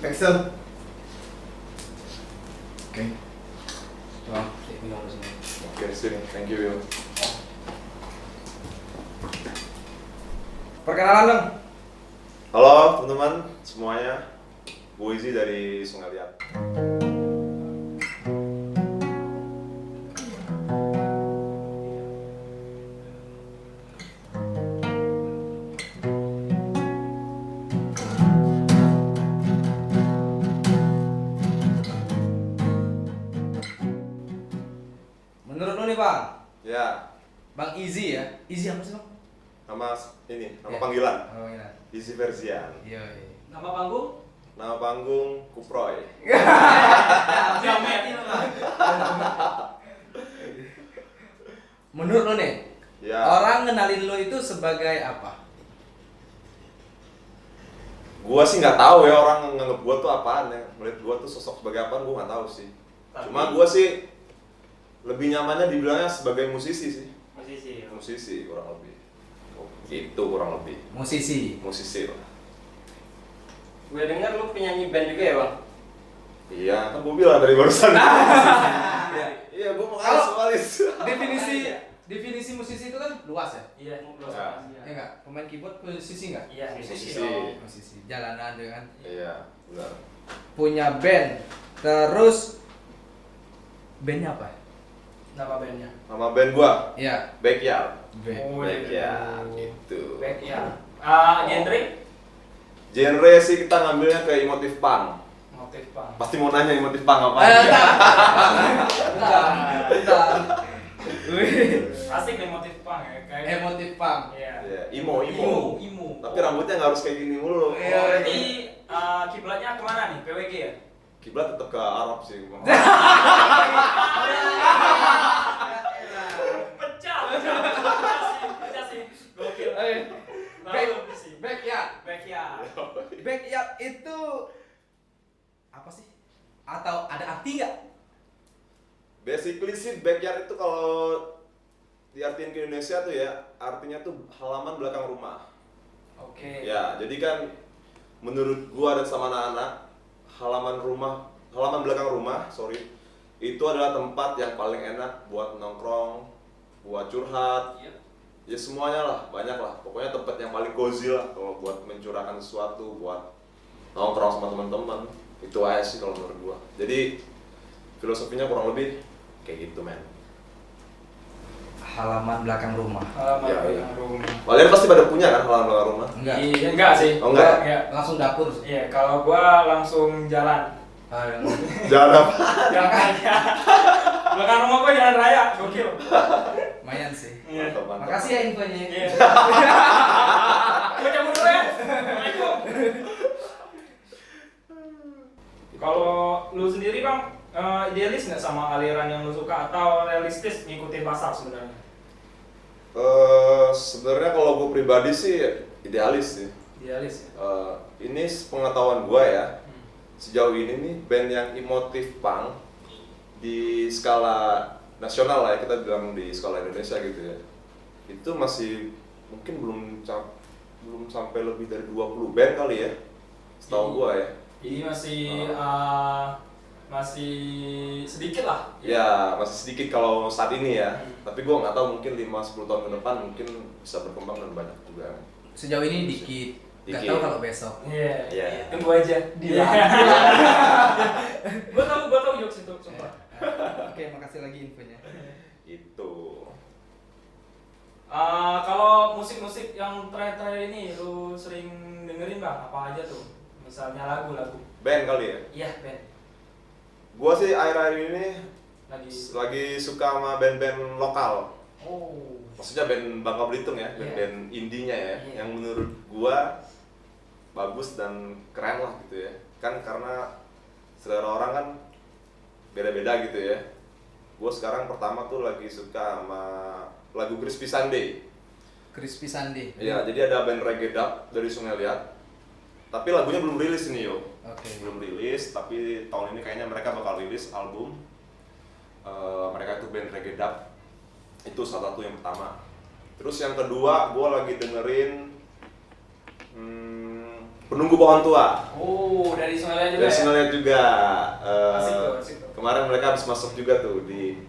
Excel. Oke. Coba minum dulu sini. Oke, sini. Thank you, Will. Perkenalan dong. Halo teman-teman semuanya. Bu Izzy dari Sungai Liat. Menurut lu nih Bang, Ya, Bang Izzy ya? Izzy apa sih Bang? nama nama Ya. panggilan. Oh iya. Izzy Ferzian. Iya. Nama panggung? Nama panggung Kuproy. Jamet itu Bang. Menurut lu nih, Ya. orang ngenalin lu itu sebagai apa? Gua sih nggak tahu ya orang nganggap gua tuh apaan ya. Melihat gua tuh sosok sebagai apaan gua nggak tahu sih. Cuma gua sih lebih nyamannya dibilangnya sebagai musisi sih. Musisi. Musisi kurang lebih. Itu kurang lebih. Musisi. Musisi lah. Gue dengar lu penyanyi band juga ya Bang? Iya, kan gua bilang dari barusan. Iya. Iya, gua mau Kalau- soalis. Definisi musisi itu kan luas ya? Iya, ngobrol Ya. sama dia. Ya enggak? Pemain keyboard musisi enggak? Iya, musisi Musisi. dong. Musisi. Jalanan juga kan. Iya, benar. Punya band. Terus bandnya apa? Nama bandnya? Nama band gua Iya. Backyard. Oh, Backyard gitu. Back ya. Genre? Genre sih kita ngambilnya ke emotif punk. Motif Bang. Pasti mau nanya emotif punk apa? Bentar. Wih. Asik nih motif Bang ya. Kayak Emotif punk. Iya. Iya, imo. Imo. Tapi rambutnya nggak harus kayak gini mulu. Oh, berarti kiblatnya kemana nih? PWG ya? Kiblat tetap ke Arab sih. Pecah sih. Gokil. Lalu sih. Backyard. Back ya. Backyard itu apa sih? Atau ada arti nggak? Basically sih backyard itu kalau diartiin ke Indonesia tuh ya, artinya tuh halaman belakang rumah. Oke. Ya, jadi kan menurut gua dan sama anak-anak, halaman belakang rumah, itu adalah tempat yang paling enak buat nongkrong, buat curhat, Iya. ya semuanya lah, banyak lah. Pokoknya tempat yang paling cozy lah kalau buat mencurahkan sesuatu, buat nongkrong sama teman-teman. Itu aja sih kalau menurut gua. Jadi filosofinya kurang lebih kayak gitu, men. Halaman belakang rumah. Halaman Ya, iya. belakang rumah. Kalian pasti pada punya kan halaman belakang rumah? Enggak. Iya, enggak sih. Oh, enggak? Enggak. Langsung dapur. Iya, kalau gua langsung jalan. Jangan apa? Jalan aja. Belakang rumah gua jalan raya, gokil. Lumayan sih. Iya. Mantap, mantap. Makasih ya infonya. Iya. Gua cabut dulu ya. Assalamualaikum. Kalau lu sendiri Bang, idealis nggak sama aliran yang lu suka atau realistis ngikutin pasar sebenarnya? Sebenarnya kalau gue pribadi sih idealis sih. Idealis ya. Ini pengetahuan gue ya. Sejauh ini nih band yang emotif punk di skala nasional lah ya, kita bilang di skala Indonesia gitu ya. Itu masih mungkin belum sampai lebih dari 20 band kali ya. Setahu gue ya. Jadi masih sedikit lah. Ya, masih sedikit kalau saat ini ya. Hmm. Tapi gue nggak tahu mungkin 5-10 tahun ke depan mungkin bisa berkembang dan banyak juga. Sejauh ini dikit. Nggak Dikit. tahu kalau besok. Iya. Iya. Tunggu aja. Dia. Gua tahu jokes itu, sumpah. Oke, makasih lagi infonya. Itu. Kalau musik-musik yang terakhir-terakhir ini lu sering dengerin Bang, apa aja tuh? Misalnya lagu-lagu. Band kali ya. Iya, band. Gua sih akhir-akhir ini Lagi. lagi suka sama band-band lokal. Oh. Maksudnya band Bangka Belitung ya, Iya. band-band indinya ya, Iya. yang menurut gua bagus dan keren lah gitu ya. Kan karena selera orang kan beda-beda gitu ya. Gua sekarang pertama tuh lagi suka sama lagu Crispy Sunday. Crispy Sunday. Iya, jadi ada band reggae dub dari Sungai Liat. Tapi lagunya belum rilis ini yo. Oke. Belum rilis, tapi tahun ini kayaknya mereka bakal rilis album. Mereka itu band reggae dub. Itu salah satu yang pertama. Terus yang kedua, gue lagi dengerin Penunggu Pohon Tua. Oh, dari Sungai Liat juga Dari ya? Singolet juga. Asik tuh, asik tuh. Kemarin mereka habis masuk juga tuh di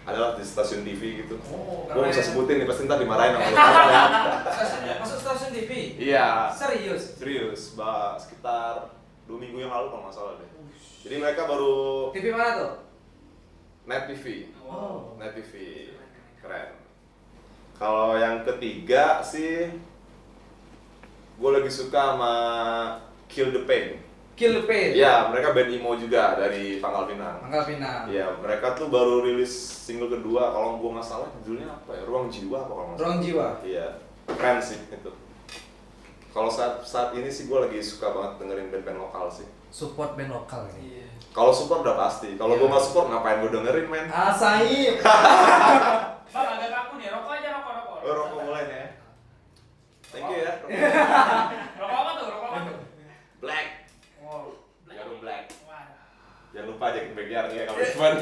adalah di stasiun TV gitu. Oh, Gua bisa keren. sebutin nih, pasti ntar dimarahin sama lu ya. Masuk stasiun TV? Iya. Serius? Serius, sekitar 2 minggu yang lalu kalau nggak salah deh. Jadi mereka baru TV mana tuh? Net TV. Oh. Net TV. Keren. Kalau yang ketiga sih gue lagi suka sama Kill the Pain. Kill the Pain. Iya, mereka band emo juga dari Pangkal Pinang. Pangkal Pinang. Iya, mereka tuh baru rilis single kedua, kalau gue nggak salah judulnya apa ya? Ruang Jiwa apa kalau nggak salah? Ruang Jiwa. Iya, keren sih itu. Kalau saat ini sih gue lagi suka banget dengerin band-band lokal sih. Support band lokal ini. Iya. Kalau support udah pasti. Kalau Iya. gue nggak support ngapain gue dengerin men? Asaib. Bang agak kaku nih, rokok aja rokok. Oh, rokok mulai nih ya. Thank you ya. Rokok apa tuh? Rokok apa tuh? Black. Wow. Jarum black. Waduh. Jangan lupa ajakin backyard ya kalau cuman.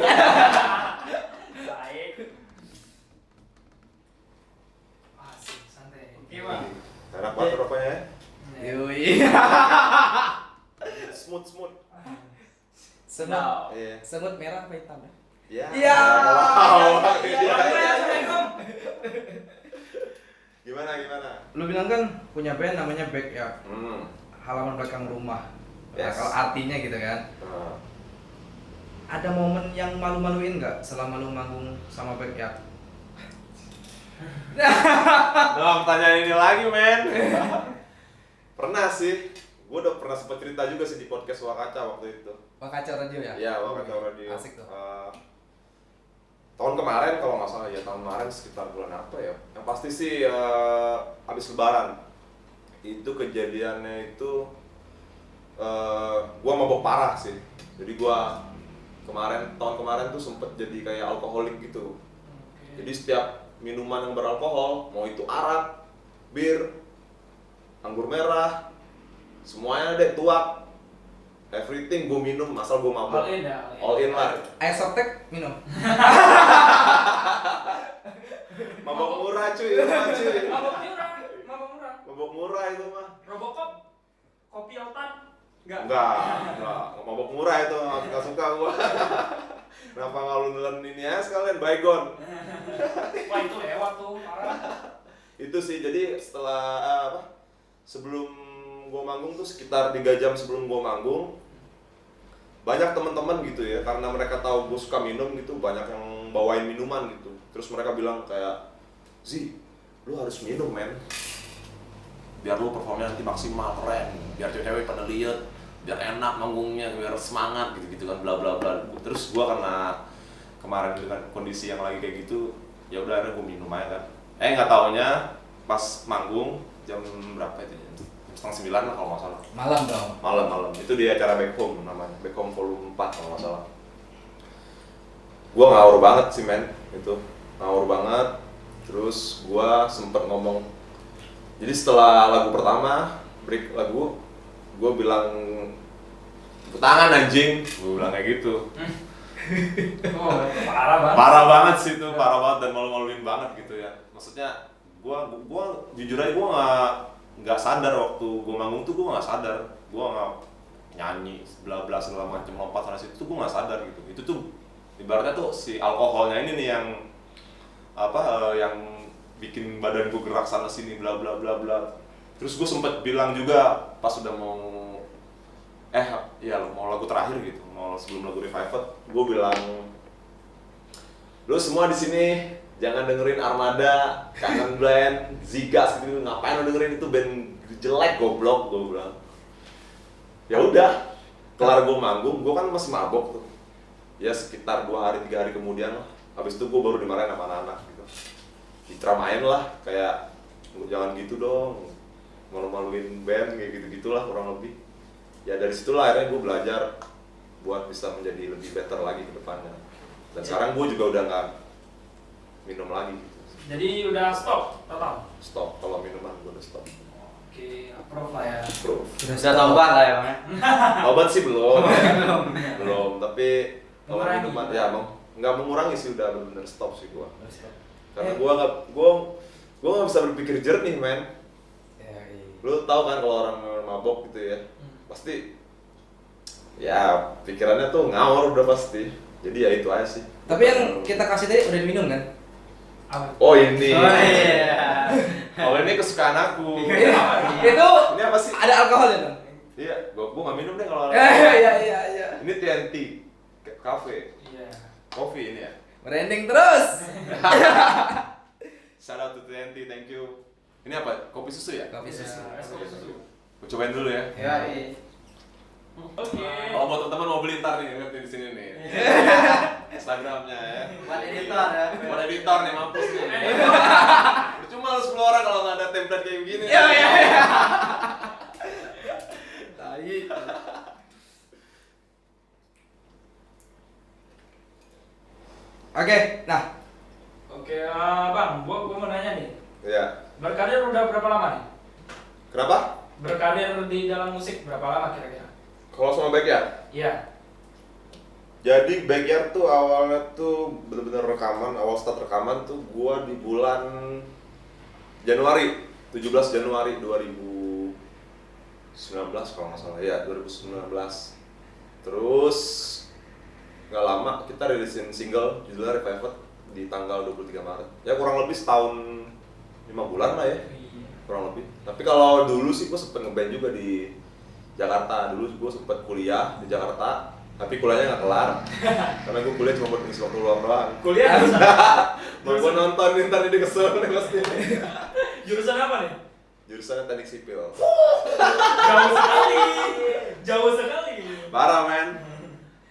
Baik. Asik, santai. Oke, Bang. Enak banget rokoknya ya. Yui. Smooth. Semut. Iya. Semut merah apa hitam? Ya. Iya. Wow. Iya. Assalamualaikum. Gimana? Lu bilang kan punya band namanya Backyard. Halaman belakang rumah. Nah, Yes. kalau artinya gitu kan. Nah, Ada momen yang malu-maluin nggak selama lu manggung sama Backyard? pertanyaan ini lagi men. Pernah sih. Gue udah pernah sempat cerita juga sih di podcast Wakaca waktu itu. Wakaca Radio ya? Iya, Wakaca Radio. Asik tuh. Tahun kemarin kalau nggak salah ya, tahun kemarin sekitar bulan apa ya? Yang pasti sih habis Lebaran. Itu kejadiannya itu gua mabok parah sih. Jadi gua tahun kemarin tuh sempet jadi kayak alkoholik gitu. Jadi setiap minuman yang beralkohol, mau itu arak, bir, anggur merah, semuanya deh, tuak, everything gue minum asal gue mabok. All in ya. All in lah. Air softtek minum. Mabok murah cuy. Mabok murah. Mabok murah itu mah. Robocop. Kopi autan. Enggak. Mabok murah itu nggak suka gua. Kenapa nggak lu nelen ini ya sekalian baygon? Wah itu lewat tuh, parah. Itu sih, jadi setelah sebelum gua manggung tuh sekitar 3 jam sebelum gua manggung, banyak teman-teman gitu ya, karena mereka tahu gua suka minum gitu, banyak yang bawain minuman gitu. Terus mereka bilang kayak, "Zi, lu harus minum men, biar lu performnya nanti maksimal, keren, biar cewek-cewek pada lihat, biar enak manggungnya, biar semangat gitu-gitu kan, bla bla bla." Terus gua karena kemarin dengan kondisi yang lagi kayak gitu, ya udah akhirnya gua minum aja kan. Nggak taunya pas manggung jam berapa itu? Jam 8:30 lah kalau nggak salah. Malam dong. Malam. Itu di acara Back Home namanya, Back Home volume 4 kalau nggak salah. Gua ngawur banget sih men, itu ngawur banget. Terus gua sempet ngomong. Jadi setelah lagu pertama, break lagu, gua bilang tepuk tangan anjing, gua bilang kayak gitu. Oh, itu parah banget. Parah banget sih itu, parah banget dan malu-maluin banget gitu ya. Maksudnya gua jujur aja gua nggak sadar waktu gua manggung tuh, gua nggak sadar, gua nggak nyanyi bla bla segala macam, lompat sana situ tuh gua nggak sadar gitu. Itu tuh ibaratnya tuh si alkoholnya ini nih yang yang bikin badan gua gerak sana sini bla bla bla bla. Terus gua sempet bilang juga pas udah mau mau lagu terakhir gitu, mau sebelum lagu Revived, gua bilang, lu semua di sini jangan dengerin Armada, Kangen Bland, Zigas gitu, ngapain lu dengerin itu band jelek goblok, gue bilang. Ya udah, kelar gue manggung, gue kan masih mabok tuh. Ya sekitar 2 hari 3 hari kemudian lah. Habis itu gue baru dimarahin sama anak-anak gitu. Diceramain lah, kayak jangan gitu dong, malu-maluin band kayak gitu-gitulah kurang lebih. Ya dari situlah akhirnya gue belajar buat bisa menjadi lebih better lagi ke depannya. Dan sekarang gue juga udah nggak minum lagi gitu. Jadi udah stop total. Stop, kalau minuman gue udah stop. Oke, approve lah ya. Bro, Sudah tobat lah ya bang ya. obat sih belum. Belum, tapi kalau Mengurangi. minuman ya nggak mengurangi sih, udah bener-bener stop sih gue. Karena Eh. gue nggak bisa berpikir jernih men. Ya, iya. Lu tahu kan kalau orang mabok gitu ya, pasti Ya pikirannya tuh ngawur udah pasti. Jadi ya itu aja sih. Tapi yang kita kasih tadi udah diminum kan? Apa? Oh ini. Oh iya. Oh ini kesukaan aku. Itu Ini apa sih? ada alkoholnya dong? Iya, gua nggak minum deh kalau. Iya. Ini TNT Cafe, Iya. coffee ini ya. Branding terus. Shout out to TNT, thank you. Ini apa? Kopi susu ya? Kopi susu. Iya, es kopi susu. Gua cobain dulu ya. Ya, Oke. Kalau buat teman-teman mau beli ntar nih, ngerti di sini nih. Instagramnya ya. buat editor ya. Buat editor nih, mampus nih. Cuma harus 10 orang kalau nggak ada template kayak begini. Iya. Tai. Oke, nah Oke, Bang, gua mau nanya nih. Iya. Berkarir udah berapa lama nih? Kenapa? Berkarir di dalam musik berapa lama kira-kira? Kalau sama Backyard? Iya. Jadi Backyard tuh awalnya tuh bener-bener rekaman, awal start rekaman tuh gua di bulan Januari, 17 Januari 2019 kalau nggak salah, ya 2019. Terus nggak lama kita rilisin single judulnya Revived di tanggal 23 Maret. Ya kurang lebih setahun 5 bulan lah ya, kurang lebih. Tapi kalau dulu sih gua sempet ngeband juga di Jakarta. Dulu gua sempet kuliah di Jakarta, tapi kuliahnya nggak kelar karena gue kuliah cuma buat ngisi waktu luang doang. Kuliah jurusan, Mau gue nonton nih, ntar ini kesel nih pasti. jurusan apa nih? Jurusannya teknik sipil. Jauh sekali. Jauh sekali. Parah men,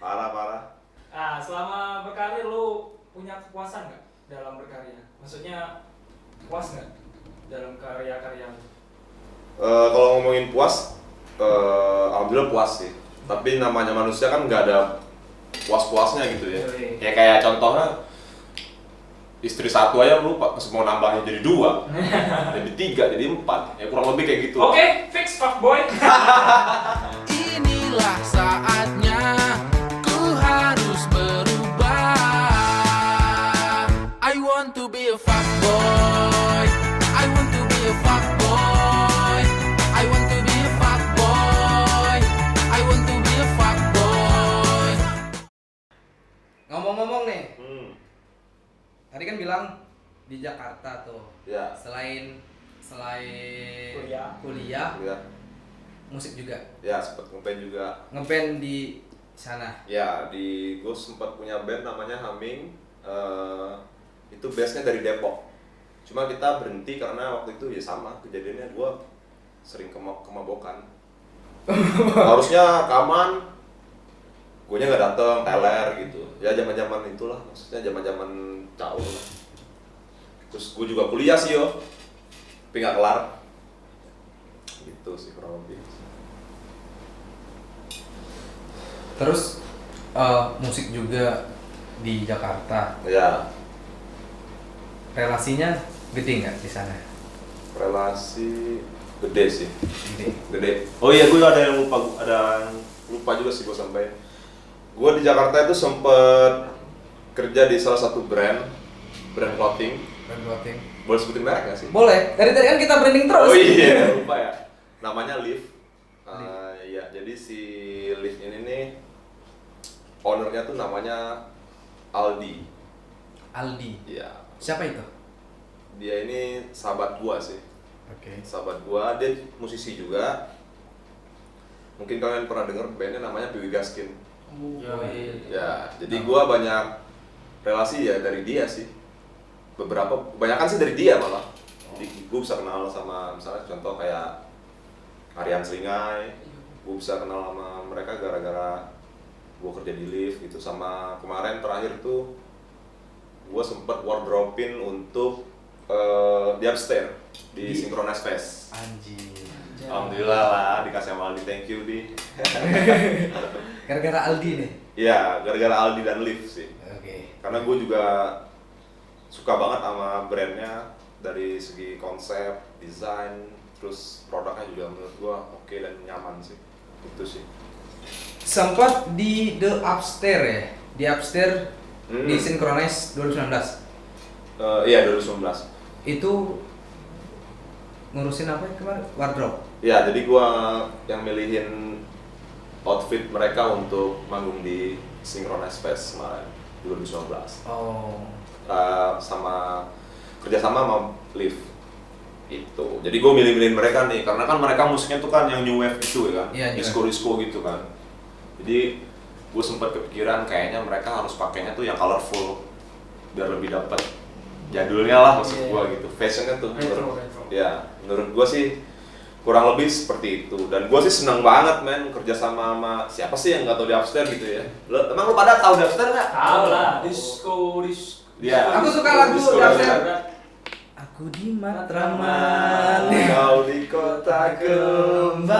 parah. Nah, selama berkarir lu punya kepuasan nggak dalam berkarya? Maksudnya puas nggak dalam karya-karya lu? Kalau ngomongin puas, alhamdulillah puas sih. Tapi namanya manusia kan nggak ada puas-puasnya gitu ya. Yoi. Kayak contohnya istri satu aja lu masih mau nambahnya jadi 2, jadi 3, jadi 4. Ya kurang lebih kayak gitu. Oke, fix fuckboy. Inilah saatnya ku harus berubah. I want to be a fuckboy. I want to be a fuckboy. I want to be a fuckboy. I want to be a fuckboy. ngomong-ngomong nih, Hmm, tadi kan bilang di Jakarta tuh. ya, Selain Kuliah. ya, musik juga. ya sempet ngeband juga. Ngeband di sana. Ya, di gue sempat punya band namanya Humming. Itu base-nya dari Depok. Cuma kita berhenti karena waktu itu ya sama kejadiannya, gue sering kemabokan. Harusnya rekaman, guanya nggak dateng, teler gitu. Ya zaman-zaman itulah, maksudnya zaman-zaman caur lah. Terus gue juga kuliah sih yo, tapi nggak kelar. Gitu sih kurang lebih. Terus musik juga di Jakarta. Ya, Relasinya gede nggak di sana? relasi gede sih. Gede. Oh iya, gue ada yang lupa juga sih gue sampein. Gue di Jakarta itu sempet kerja di salah satu brand clothing. Brand clothing. Boleh sebutin merek nggak sih? Boleh. Dari tadi kan kita branding terus. Oh iya, lupa ya. Namanya Liv. Iya, jadi si Liv ini nih ownernya tuh namanya Aldi. Aldi. Iya. Siapa itu? Dia ini sahabat gua sih. Oke. Sahabat gua, dia musisi juga. Mungkin kalian pernah denger bandnya namanya Piwi Gaskin. Ya, jadi gua banyak relasi ya dari dia sih. Kebanyakan sih dari dia malah. Jadi gua bisa kenal sama misalnya contoh kayak Aryan Seringai. Gua bisa kenal sama mereka gara-gara gua kerja di Live gitu. Sama kemarin terakhir tuh gua sempet wardrobe-in untuk di Upstairs di Synchronize Fest. Anjir. Alhamdulillah lah dikasih sama Aldi, thank you di. Gara-gara Aldi nih. Iya, gara-gara Aldi dan Liv sih. Oke. Karena gue juga suka banget sama brandnya dari segi konsep, desain, terus produknya juga menurut gue oke dan nyaman sih. Itu sih. Sempat di The Upstairs ya. Di Upstairs di Synchronize 2019. Iya 2019. Itu ngurusin apa ya kemarin? Wardrobe. Iya, jadi gue yang milihin outfit mereka untuk manggung di Synchronize Fest kemarin 2019. Oh. Sama kerjasama sama Live itu. Jadi gue milih-milihin mereka nih karena kan mereka musiknya tuh kan yang new wave gitu ya kan, Iya, new disco gitu kan. Jadi gue sempat kepikiran kayaknya mereka harus pakainya tuh yang colorful biar lebih dapet jadulnya lah maksud Iya. gue gitu. Fashionnya tuh Retro. menurut gue sih kurang lebih seperti itu. Dan gue sih senang banget men kerjasama sama siapa sih yang nggak tahu di Upstairs gitu ya. Emang lu pada tahu di Upstairs nggak? Tahu lah, disco. Iya. Aku suka lagu Disco Upstairs. Aku di Matraman. Kau di kota kembang.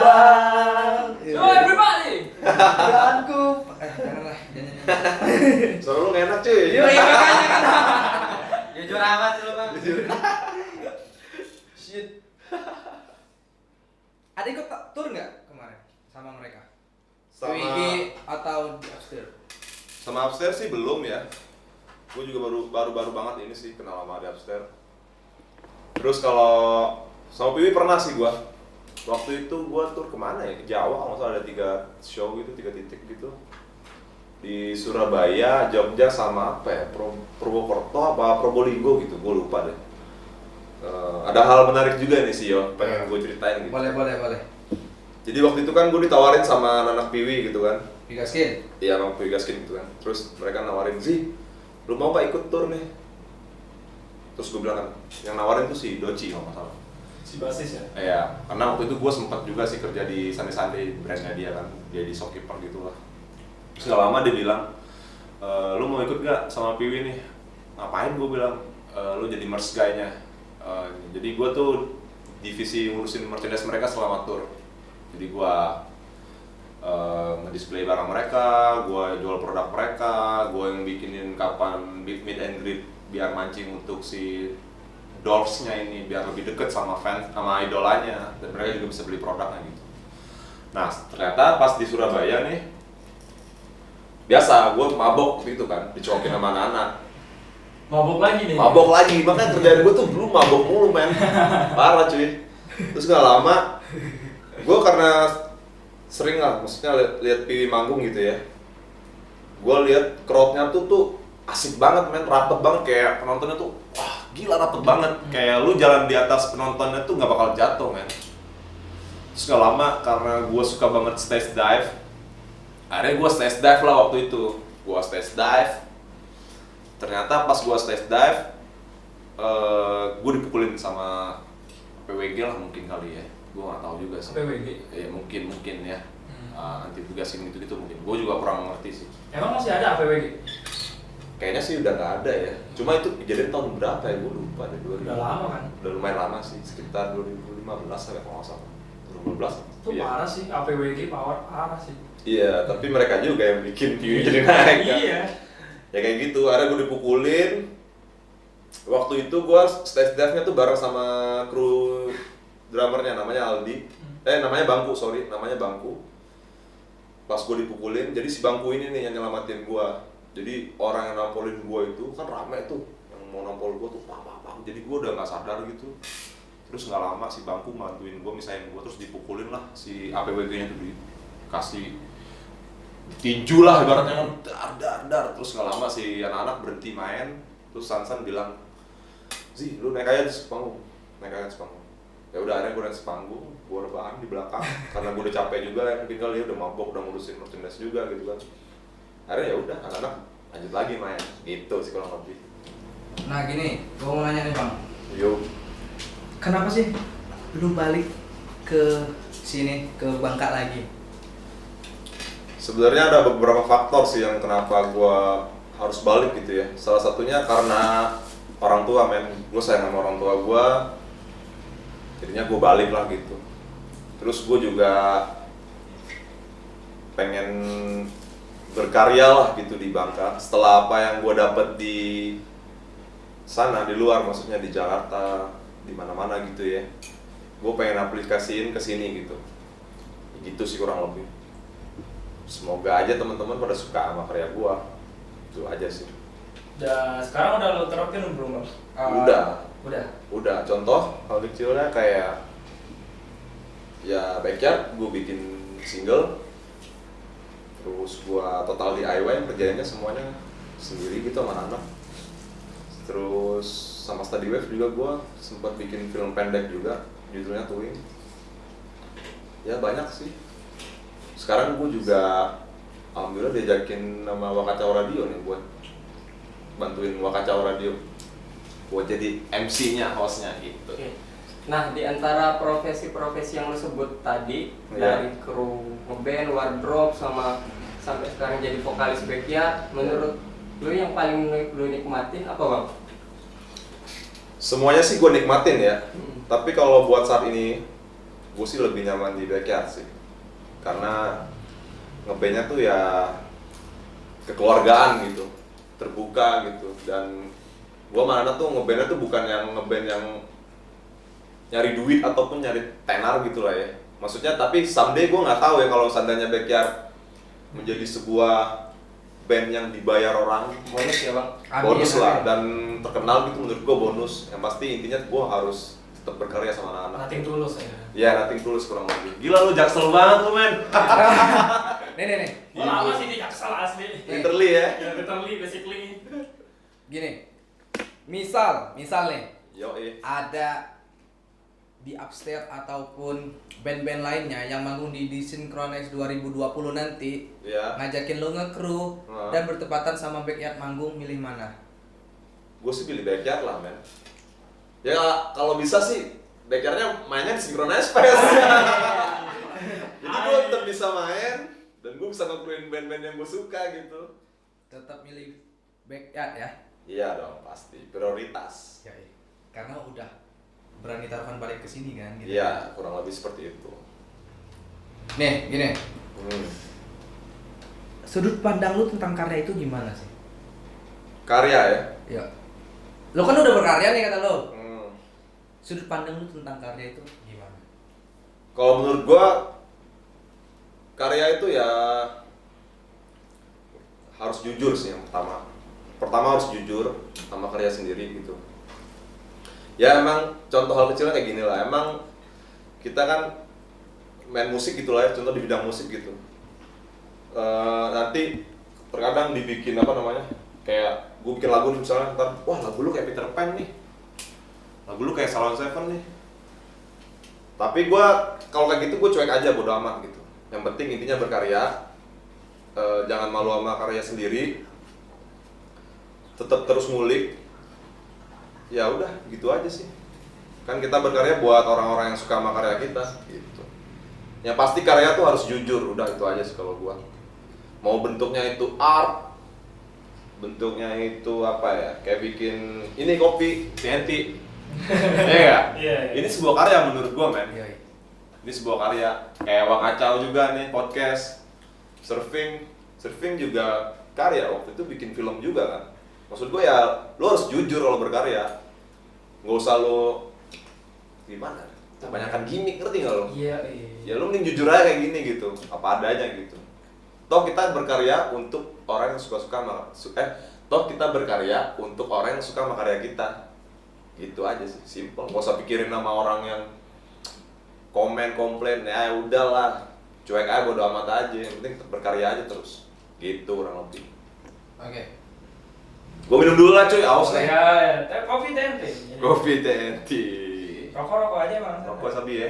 So everybody. Janganku. Janganlah. Jangan. Suara lu nggak enak cuy. Iya makanya kan. Jujur amat lu bang. Shit. Ada ikut tour nggak kemarin sama mereka? Sama WG atau di Upstairs? sama Upstairs sih belum ya. Gue juga baru banget ini sih kenal sama di Upstairs. Terus kalau sama Piwi pernah sih gua. Waktu itu gua tur kemana ya? Ke Jawa, kalau nggak salah ada 3 show gitu, 3 titik gitu. Di Surabaya, Jogja sama apa ya? Purwokerto apa Probolinggo gitu, gua lupa deh. Ada hal menarik juga nih sih yo, pengen gue ceritain gitu. Boleh. Jadi waktu itu kan gue ditawarin sama anak Piwi gitu kan. Digaskin. Iya, sama Piwi Gaskin gitu kan. Terus mereka nawarin, "Zi, lu mau gak ikut tour nih?" Terus gue bilang kan, yang nawarin tuh si Doci kalau nggak salah. Si basis ya. Iya, karena waktu itu gue sempat juga sih kerja di Sunday Sunday brandnya dia kan, dia di shopkeeper gitu lah. Terus gak lama dia bilang, "Lu mau ikut gak sama Piwi nih?" "Ngapain?" gue bilang, "Lu jadi merch guy-nya." Jadi gue tuh divisi ngurusin merchandise mereka selama tour. Jadi gue ngedisplay barang mereka, gue jual produk mereka, gue yang bikinin kapan meet and greet biar mancing untuk si Doors-nya ini biar lebih deket sama fans, sama idolanya, dan mereka juga bisa beli produknya gitu. Nah ternyata pas di Surabaya nih, biasa gue mabok gitu kan, dicokin sama anak-anak. Mabok lagi nih. Mabok lagi, makanya kerjaan gue tuh dulu mabok mulu men, parah cuy. Terus gak lama, gue karena sering lah, maksudnya lihat Piwi manggung gitu ya, gue lihat crowd-nya tuh asik banget men, rapet banget, kayak penontonnya tuh wah gila rapet banget, kayak lu jalan di atas penontonnya tuh nggak bakal jatuh men. Terus gak lama karena gue suka banget stage dive, akhirnya gue stage dive lah waktu itu. Gue stage dive, ternyata pas gue stage dive, gue dipukulin sama PWG lah mungkin kali ya, gue nggak tahu juga sih. PWG. Ya mungkin ya, anti tugasin gitu mungkin. Gue juga kurang ngerti sih. Emang masih ada APWG? Kayaknya sih udah nggak ada ya. Cuma itu kejadian tahun berapa ya? Gue lupa deh. 2000. Udah lama kan? Udah lumayan lama sih, sekitar 2015 ya kalau nggak salah. 2015. Itu Iya. parah sih, APWG power parah sih. Iya, tapi mereka juga yang bikin view jadi naik kan. Iya. Ya kayak gitu, akhirnya gue dipukulin. Waktu itu gue stage dive-nya tuh bareng sama kru drummernya, namanya Aldi. Namanya Bangku, namanya Bangku. Pas gue dipukulin, jadi si Bangku ini nih yang nyelamatin gue. Jadi orang yang nampolin gue itu kan rame tuh, yang mau nampol gue tuh pak. Jadi gue udah nggak sadar gitu. Terus nggak lama si Bangku bantuin gue, misahin gue, terus dipukulin lah si APWG-nya tuh, dikasih tinju lah ibaratnya kan, dar. Terus nggak lama si anak-anak berhenti main, terus Sansan bilang, "Zi, lu naik aja di panggung." Ya udah, akhirnya gue naik sepanggung, gue rebahan di belakang karena gue udah capek juga ya, mungkin kali ya udah mabok, udah ngurusin merchandise juga gitu kan. Akhirnya ya udah, anak-anak lanjut lagi main, gitu sih kurang lebih. Nah gini, gue mau nanya nih bang, Yo, kenapa sih lu balik ke sini, ke Bangka lagi? sebenarnya ada beberapa faktor sih yang kenapa gue harus balik gitu ya. Salah satunya karena orang tua men, gue sayang sama orang tua gue, jadinya gue balik lah gitu. Terus gue juga pengen berkarya lah gitu di Bangka. Setelah apa yang gue dapet di sana, di luar maksudnya di Jakarta, di mana-mana gitu ya, gue pengen aplikasiin ke sini gitu. Gitu sih kurang lebih. Semoga aja teman-teman pada suka sama karya gue. Itu aja sih. Dan sekarang udah lo terapin belum bang? Udah. Contoh hal kecilnya kayak ya Backyard, gue bikin single. terus gua total DIY, kerjaannya semuanya sendiri gitu sama anak. Terus sama Study Wave juga gua sempat bikin film pendek juga, judulnya Twin. Ya banyak sih. Sekarang gua juga alhamdulillah diajakin nama Wakacau Radio nih buat bantuin Wakacau Radio buat jadi MC-nya, hostnya gitu. Oke. Nah, di antara profesi-profesi yang lo sebut tadi, dari kru ngeband, wardrobe, sampai sekarang jadi vokalis backyard, menurut lo yang paling lo nikmatin apa bang? Semuanya sih gue nikmatin ya, tapi kalau buat saat ini gue sih lebih nyaman di backyard sih, karena ngebandnya tuh ya kekeluargaan gitu, terbuka gitu, dan gue mana tuh ngebandnya tuh bukan yang ngeband yang nyari duit ataupun nyari tenar gitu lah ya. Maksudnya tapi someday gue nggak tahu ya kalau seandainya backyard menjadi sebuah band yang dibayar orang, Bonus ya bang? bonus lah, dan terkenal gitu menurut gue bonus. Yang pasti intinya gue harus tetap berkarya sama anak-anak. Nothing tulus ya. Ya, nothing tulus kurang lebih. Gila lu jaksel banget lu men. Nih. Oh, lama sih di Jaksel asli. Literally ya. Ya, literally, basically. Gini, misal nih Yo ada di Upstairs ataupun band-band lainnya yang manggung di Synchronize 2020 nanti, ya. ngajakin lo nge-crew dan bertepatan sama backyard manggung, milih mana? Gue sih pilih backyard lah men. Ya kalau bisa sih backyardnya mainnya di Synchronize Fest. Jadi gue tetap bisa main dan gue bisa nge-crewin band-band yang gue suka gitu. Tetap milih backyard ya? Iya dong, pasti prioritas. Ya, karena udah berani taruhan balik ke sini kan gitu. Iya, kurang lebih seperti itu. Nih, gini. Sudut pandang lu tentang karya itu gimana sih? Karya ya? Ya. Lo kan udah berkarya nih kata lo. Sudut pandang lu tentang karya itu gimana? Kalau menurut gua karya itu ya harus jujur sih yang pertama. Pertama harus jujur sama karya sendiri gitu. Ya emang contoh hal kecilnya kayak gini lah. Emang kita kan main musik gitu lah ya, contoh di bidang musik gitu. Nanti terkadang dibikin apa namanya, kayak gue bikin lagu nih misalnya, ntar wah lagu lu kayak Peter Pan nih, lagu lu kayak Salon Seven nih. Tapi gue kalau kayak gitu gue cuek aja, bodo amat gitu. Yang penting intinya berkarya, jangan malu sama karya sendiri, tetap terus ngulik. Ya udah gitu aja sih. Kan kita berkarya buat orang-orang yang suka sama karya kita gitu. Yang pasti karya tuh harus jujur, udah itu aja sih kalau gua. Mau bentuknya itu art, bentuknya itu apa ya, kayak bikin ini kopi TNT. Iya. Ini sebuah karya menurut gua men. Ini sebuah karya. Kayak Wakacau juga nih, podcast, surfing juga karya. Waktu itu bikin film juga kan. Maksud gue ya, lo harus jujur kalau berkarya. Nggak usah lo gimana, kebanyakan gimmick, ngerti nggak lo? Iya. Ya lo mending jujur aja kayak gini gitu, apa adanya gitu. Toh kita berkarya untuk orang yang suka-suka toh kita berkarya untuk orang yang suka sama karya kita. Gitu aja sih, simple. Nggak usah pikirin nama orang yang komen, komplain, ya udahlah. Cuek aja, bodo amat aja, yang penting berkarya aja terus. Gitu kurang lebih. Oke. Gue minum dulu lah cuy, aus nih. Ya. Kopi TNT. Kopi TNT. Rokok aja bang. Rokok sabi ya.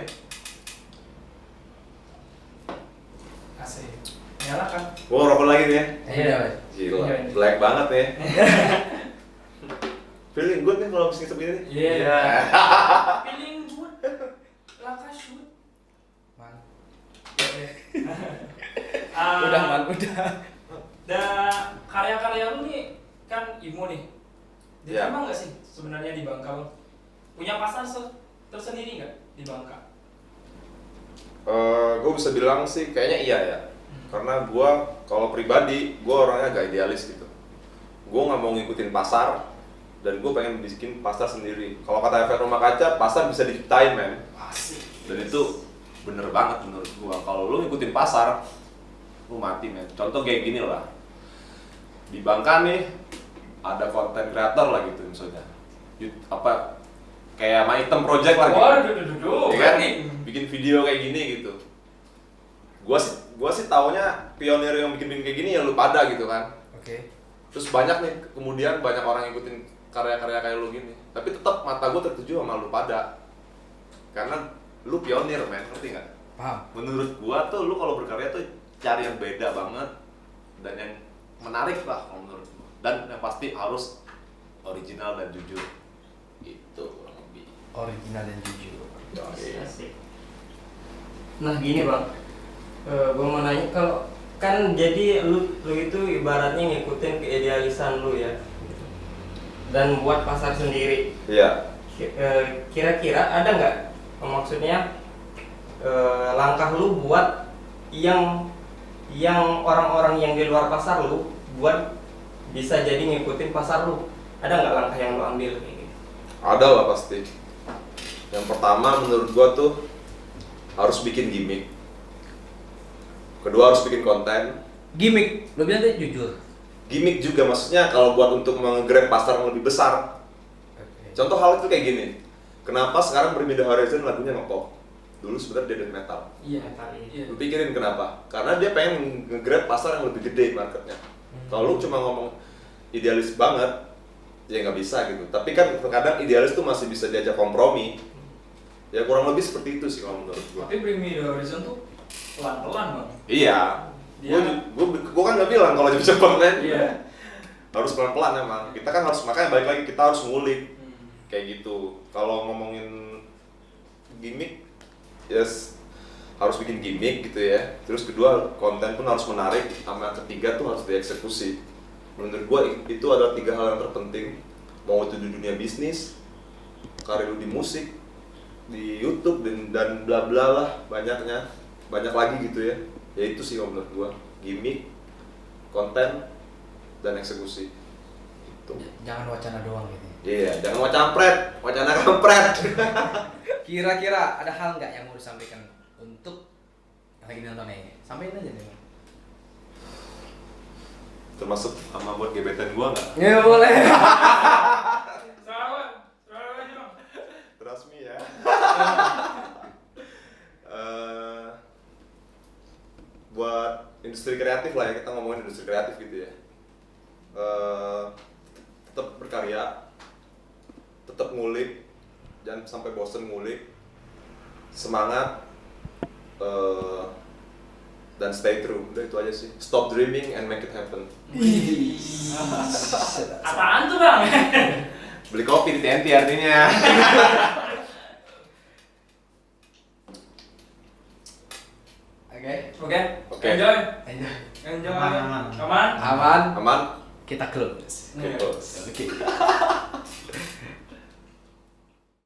Asik. Nyalakan. Gua rokok lagi nih ya. Iya. Gila, Iya. black banget ya. Feeling good nih kalau habis ngisep gini nih. Iya. Feeling good. Laka shoot. Man. Udah. Ah, Karya-karya lu nih kan emo nih. Iya. Diterima nggak sih sebenarnya di Bangka bang? Punya pasar tersendiri nggak di Bangka? Gue bisa bilang sih kayaknya iya ya. Karena gue kalau pribadi gue orangnya agak idealis gitu. Gue nggak mau ngikutin pasar dan gue pengen bikin pasar sendiri. Kalau kata efek rumah kaca, pasar bisa diciptain men. Asik. Dan itu bener banget menurut gue. Kalau lu ngikutin pasar, lu mati men. Contoh kayak gini lah. Di Bangka nih ada konten kreator lah gitu misalnya. Apa kayak My Item Project lah gitu. Waduh, Ya kan? Bikin video kayak gini gitu. Gua sih gua sih taunya pionir yang bikin kayak gini ya lu pada gitu kan. Oke. Terus banyak nih, kemudian banyak orang ngikutin karya-karya kayak lu gini. Tapi tetap mata gua tertuju sama lu pada. Karena lu pionir, men, ngerti nggak? Paham. Menurut gua tuh lu kalau berkarya tuh cari yang beda banget dan yang menarik lah kalau menurut gua. Dan yang pasti harus original dan jujur. Itu kurang lebih. Original dan jujur. Asik. Nah gini bang, gue mau nanya kalau kan jadi lu itu ibaratnya ngikutin keidealisan lu ya, dan buat pasar sendiri. Iya. Kira-kira ada nggak maksudnya langkah lu buat yang orang-orang yang di luar pasar lu buat bisa jadi ngikutin pasar lu? Ada nggak langkah yang lu ambil kayak gitu? Ada lah pasti. Yang pertama menurut gua tuh harus bikin gimmick. Kedua harus bikin konten. Gimmick, lo bilang tadi jujur. Gimmick juga maksudnya kalau buat untuk meng-grab pasar yang lebih besar. Oke. Contoh hal itu kayak gini. Kenapa sekarang Bring Me The Horizon lagunya nge-pop? Dulu sebenarnya dia death metal. Iya. Kali. Iya. Lu pikirin kenapa? Karena dia pengen nge-grab pasar yang lebih gede marketnya. Kalau lu cuma ngomong idealis banget, ya nggak bisa gitu. Tapi kan terkadang idealis tuh masih bisa diajak kompromi. Ya kurang lebih seperti itu sih kalau menurut gua. Tapi Bring Me The Horizon tuh pelan-pelan bang. Iya. Dia- Gua kan nggak bilang kalau cepet-cepet kan. Iya. Harus pelan-pelan emang. Kita kan harus, makanya balik lagi kita harus ngulik Hmm. kayak gitu. Kalau ngomongin gimmick, yes, harus bikin gimmick gitu ya. Terus kedua konten pun harus menarik. Sama ketiga tuh harus dieksekusi. Menurut gua itu adalah 3 hal yang terpenting. Mau itu di dunia bisnis, karir lu di musik, di YouTube dan bla bla lah, banyak lagi gitu ya. Ya itu sih kalau menurut gua, gimmick, konten, dan eksekusi. Itu. Jangan wacana doang gitu. Iya, jangan mau campret, wacana kampret. Kira-kira ada hal nggak yang mau disampaikan untuk yang lagi nonton ini? Sampaikan aja nih. Termasuk sama buat gebetan gua nggak? Ya boleh. Selamat aja bang. Trust me ya. Buat industri kreatif lah ya, kita ngomongin industri kreatif gitu ya. Tetap berkarya, tetap ngulik, jangan sampai bosen ngulik, semangat, dan stay true. Udah itu aja sih. Stop dreaming and make it happen. Apaan tuh bang? Beli kopi di TNT artinya. Oke. Oke. Enjoy. Enjoy. Aman. Aman. Aman. Kita close. Oke. Oke.